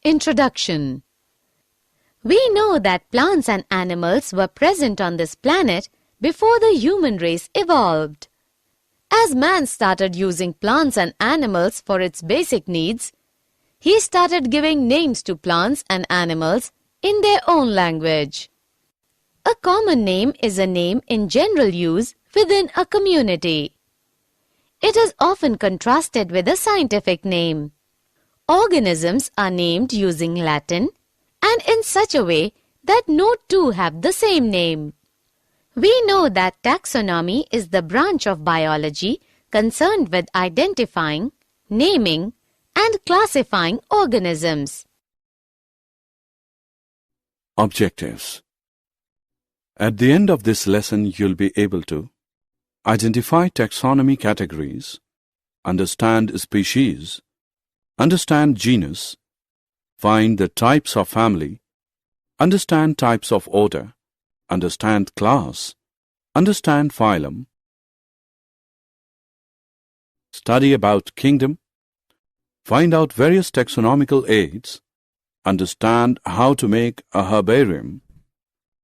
Introduction. We know that plants and animals were present on this planet before the human race evolved. As man started using plants and animals for its basic needs, he started giving names to plants and animals in their own language. A common name is a name in general use within a community. It is often contrasted with a scientific name. Organisms are named using Latin and in such a way that no two have the same name. We know that taxonomy is the branch of biology concerned with identifying, naming, and classifying organisms. Objectives. At the end of this lesson, you'll be able to identify taxonomy categories, understand species, understand genus, find the types of family, understand types of order, understand class, understand phylum, study about kingdom, find out various taxonomical aids, understand how to make a herbarium,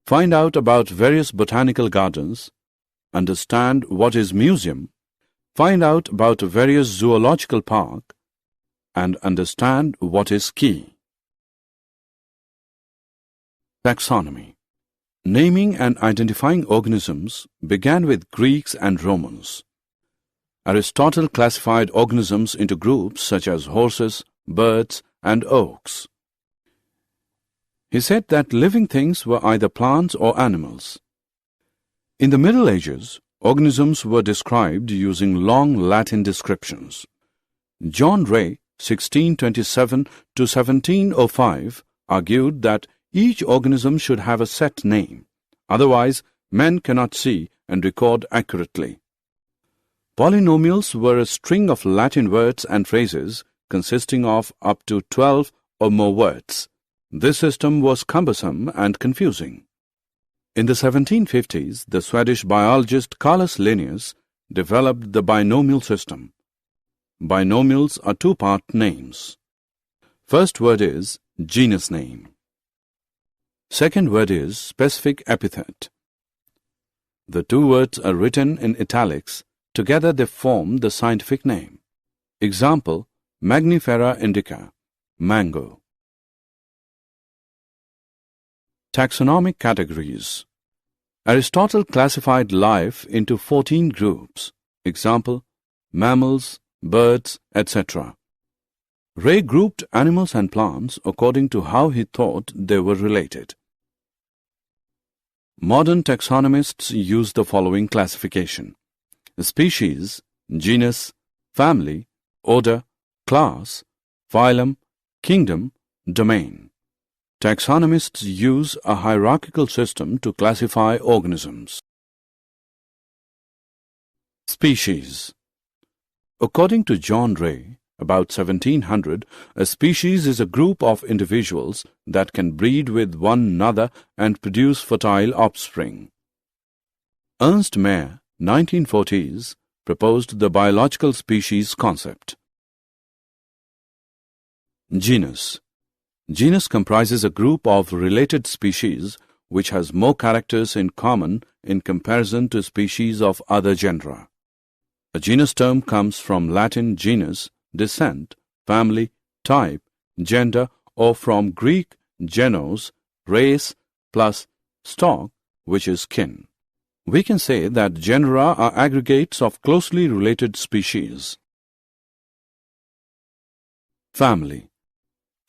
find out about various botanical gardens, understand what is museum, find out about various zoological park, and understand what is key. Taxonomy. Naming and identifying organisms began with Greeks and Romans. Aristotle classified organisms into groups such as horses, birds, and oaks. He said that living things were either plants or animals. In the Middle Ages, organisms were described using long Latin descriptions. John Ray, 1627 to 1705, argued that each organism should have a set name, otherwise men cannot see and record accurately. Polynomials were a string of Latin words and phrases consisting of up to 12 or more words. This system was cumbersome and confusing. In the 1750s, the Swedish biologist Carolus Linnaeus developed the binomial system. Binomials are two-part names. First word is genus name. Second word is specific epithet. The two words are written in italics. Together they form the scientific name. Example, Magnifera indica, mango. Taxonomic categories. Aristotle classified life into 14 groups. Example, mammals, birds, etc. Ray grouped animals and plants according to how he thought they were related. Modern taxonomists use the following classification: species, genus, family, order, class, phylum, kingdom, domain. Taxonomists use a hierarchical system to classify organisms. Species. According to John Ray, about 1700, a species is a group of individuals that can breed with one another and produce fertile offspring. Ernst Mayr, 1940s, proposed the biological species concept. Genus. Genus comprises a group of related species which has more characters in common in comparison to species of other genera. A genus term comes from Latin genus, descent, family, type, gender, or from Greek genos, race, plus stock, which is kin. We can say that genera are aggregates of closely related species. Family.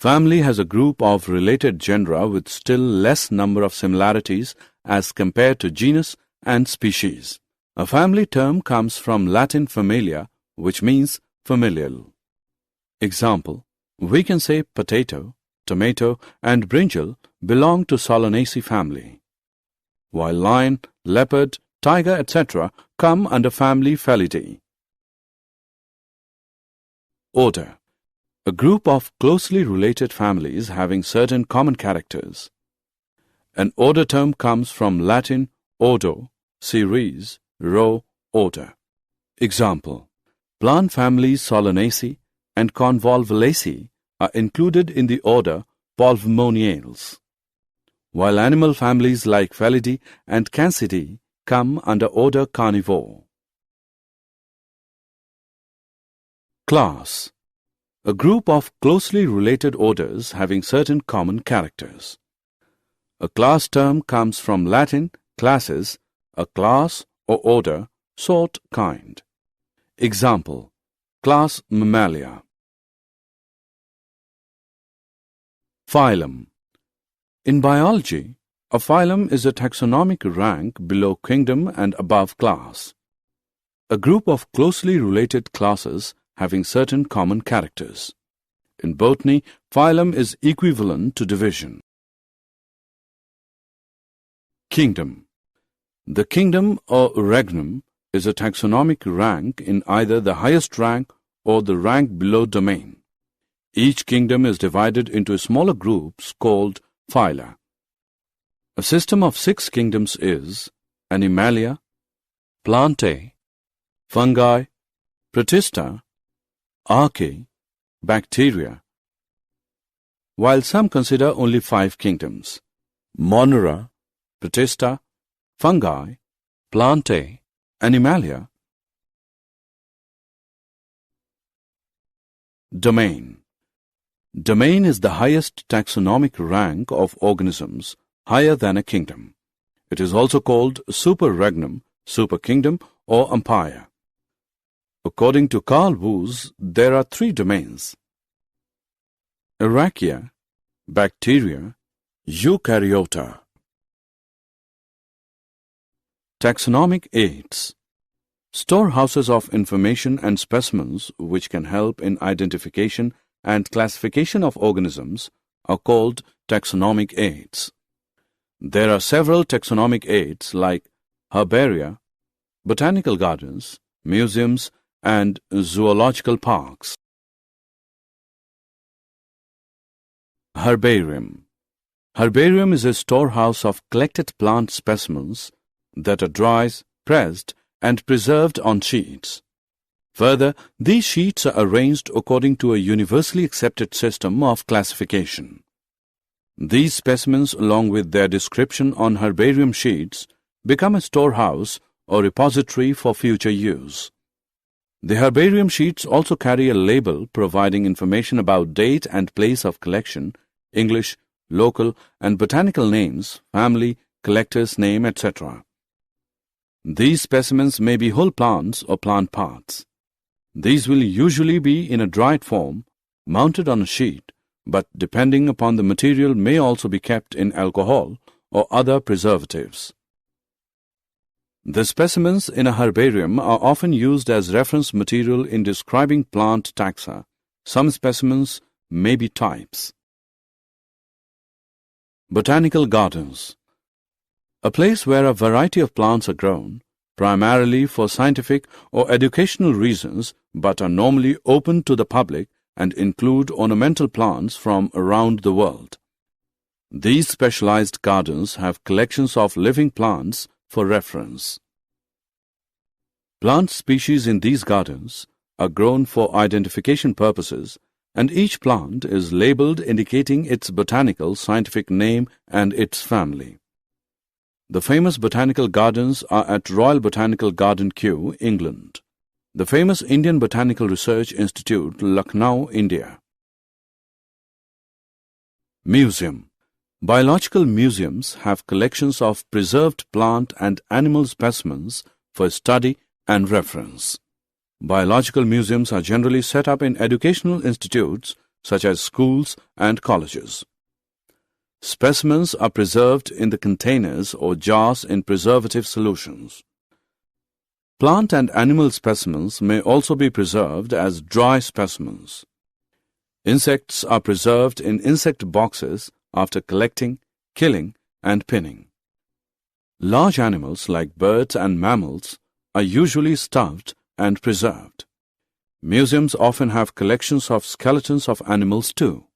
Family has a group of related genera with still less number of similarities as compared to genus and species. A family term comes from Latin familia, which means familial. Example, we can say potato, tomato, and brinjal belong to Solanaceae family, while lion, leopard, tiger, etc. come under family Felidae. Order. A group of closely related families having certain common characters. An order term comes from Latin ordo, series, row, order. Example, plant families Solanaceae and Convolvulaceae are included in the order Polyvomoniales, while animal families like Felidae and Cancidae come under order Carnivore. Class: a group of closely related orders having certain common characters. A class term comes from Latin classis, a class or order, sort, kind. Example: class Mammalia. Phylum: in biology, a phylum is a taxonomic rank below kingdom and above class. A group of closely related classes having certain common characters. In botany, phylum is equivalent to division. Kingdom: the kingdom or regnum is a taxonomic rank in either the highest rank or the rank below domain. Each kingdom is divided into smaller groups called phyla. A system of 6 kingdoms is Animalia, Plantae, Fungi, Protista, Archaea, Bacteria, while some consider only 5 kingdoms: Monera, Protista, Fungi, Plantae, Animalia. Domain: domain is the highest taxonomic rank of organisms, higher than a kingdom. It is also called superregnum, superkingdom, or empire. According to Carl Woese, there are 3 domains: Archaea, Bacteria, Eukaryota. Taxonomic aids: storehouses of information and specimens which can help in identification and classification of organisms are called taxonomic aids. There are several taxonomic aids like herbaria, botanical gardens, museums, and zoological parks. Herbarium: herbarium is a storehouse of collected plant specimens that are dried, pressed, and preserved on sheets. Further, these sheets are arranged according to a universally accepted system of classification. These specimens, along with their description on herbarium sheets, become a storehouse or repository for future use. The herbarium sheets also carry a label providing information about date and place of collection, English, local, and botanical names, family, collector's name, etc. These specimens may be whole plants or plant parts. These will usually be in a dried form, mounted on a sheet, but depending upon the material may also be kept in alcohol or other preservatives. The specimens in a herbarium are often used as reference material in describing plant taxa. Some specimens may be types. Botanical gardens: a place where a variety of plants are grown, primarily for scientific or educational reasons, but are normally open to the public and include ornamental plants from around the world. These specialized gardens have collections of living plants for reference. Plant species in these gardens are grown for identification purposes, and each plant is labeled indicating its botanical scientific name and its family. The famous botanical gardens are at Royal Botanical Garden, Kew, England. The famous Indian Botanical Research Institute, Lucknow, India. Museum: biological museums have collections of preserved plant and animal specimens for study and reference. Biological museums are generally set up in educational institutes such as schools and colleges. Specimens are preserved in the containers or jars in preservative solutions. Plant and animal specimens may also be preserved as dry specimens. Insects are preserved in insect boxes after collecting, killing, and pinning. Large animals like birds and mammals are usually stuffed and preserved. Museums often have collections of skeletons of animals too.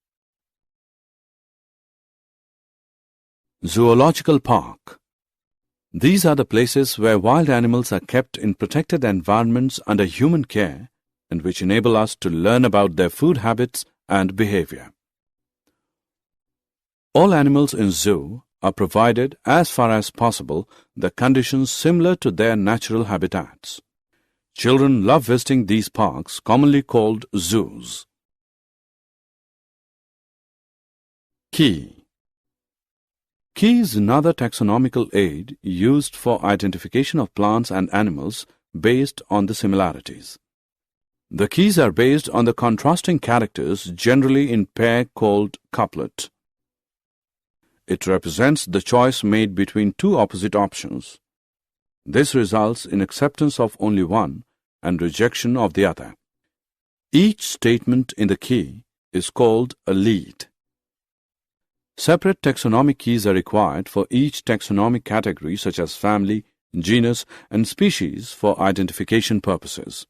Zoological Park: these are the places where wild animals are kept in protected environments under human care and which enable us to learn about their food habits and behavior. All animals in zoo are provided, as far as possible, the conditions similar to their natural habitats. Children love visiting these parks, commonly called zoos. Key. Key is another taxonomical aid used for identification of plants and animals based on the similarities. The keys are based on the contrasting characters, generally in pair called couplet. It represents the choice made between two opposite options. This results in acceptance of only one and rejection of the other. Each statement in the key is called a lead. Separate taxonomic keys are required for each taxonomic category, such as family, genus, and species, for identification purposes.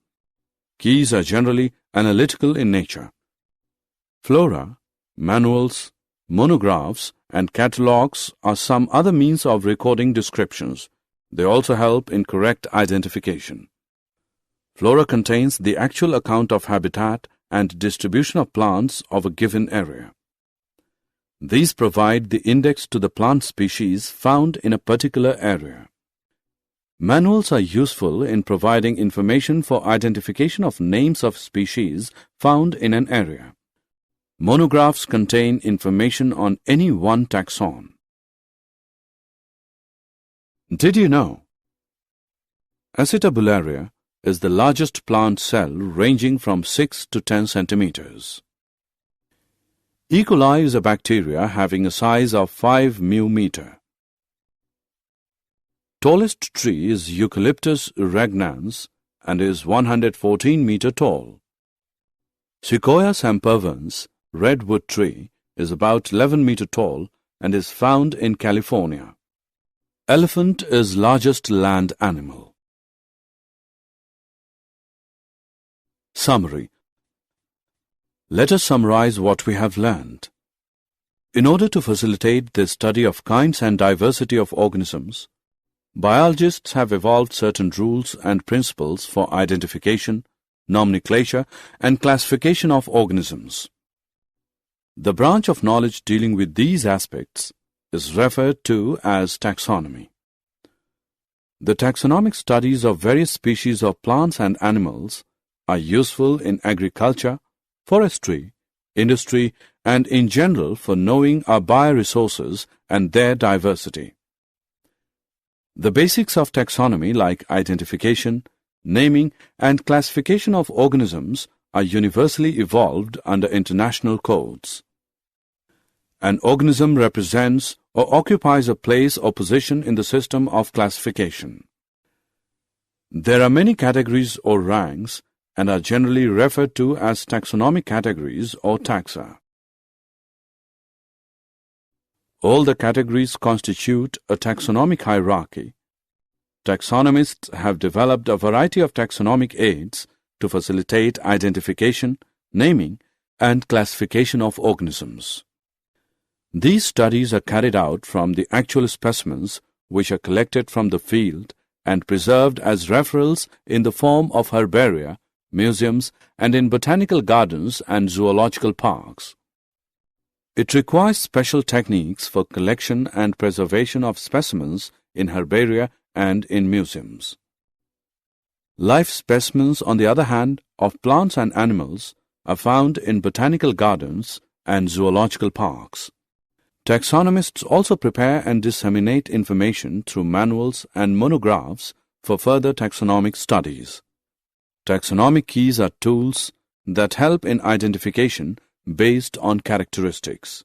Keys are generally analytical in nature. Flora, manuals, monographs, and catalogues are some other means of recording descriptions. They also help in correct identification. Flora contains the actual account of habitat and distribution of plants of a given area. These provide the index to the plant species found in a particular area. Manuals are useful in providing information for identification of names of species found in an area. Monographs contain information on any one taxon. Did you know? Acetabularia is the largest plant cell, ranging from 6 to 10 centimeters. E. coli is a bacteria having a size of 5 μm. Tallest tree is Eucalyptus regnans and is 114 meter tall. Sequoia sempervirens, redwood tree, is about 11 meter tall and is found in California. Elephant is largest land animal. Summary. Let us summarize what we have learned. In order to facilitate the study of kinds and diversity of organisms, biologists have evolved certain rules and principles for identification, nomenclature, and classification of organisms. The branch of knowledge dealing with these aspects is referred to as taxonomy. The taxonomic studies of various species of plants and animals are useful in agriculture, forestry, industry, and in general for knowing our bioresources and their diversity. The basics of taxonomy, like identification, naming, and classification of organisms, are universally evolved under international codes. An organism represents or occupies a place or position in the system of classification. There are many categories or ranks and are generally referred to as taxonomic categories or taxa. All the categories constitute a taxonomic hierarchy. Taxonomists have developed a variety of taxonomic aids to facilitate identification, naming, and classification of organisms. These studies are carried out from the actual specimens which are collected from the field and preserved as referrals in the form of herbaria, museums, and in botanical gardens and zoological parks. It requires special techniques for collection and preservation of specimens in herbaria and in museums. Live specimens, on the other hand, of plants and animals are found in botanical gardens and zoological parks. Taxonomists also prepare and disseminate information through manuals and monographs for further taxonomic studies. Taxonomic keys are tools that help in identification based on characteristics.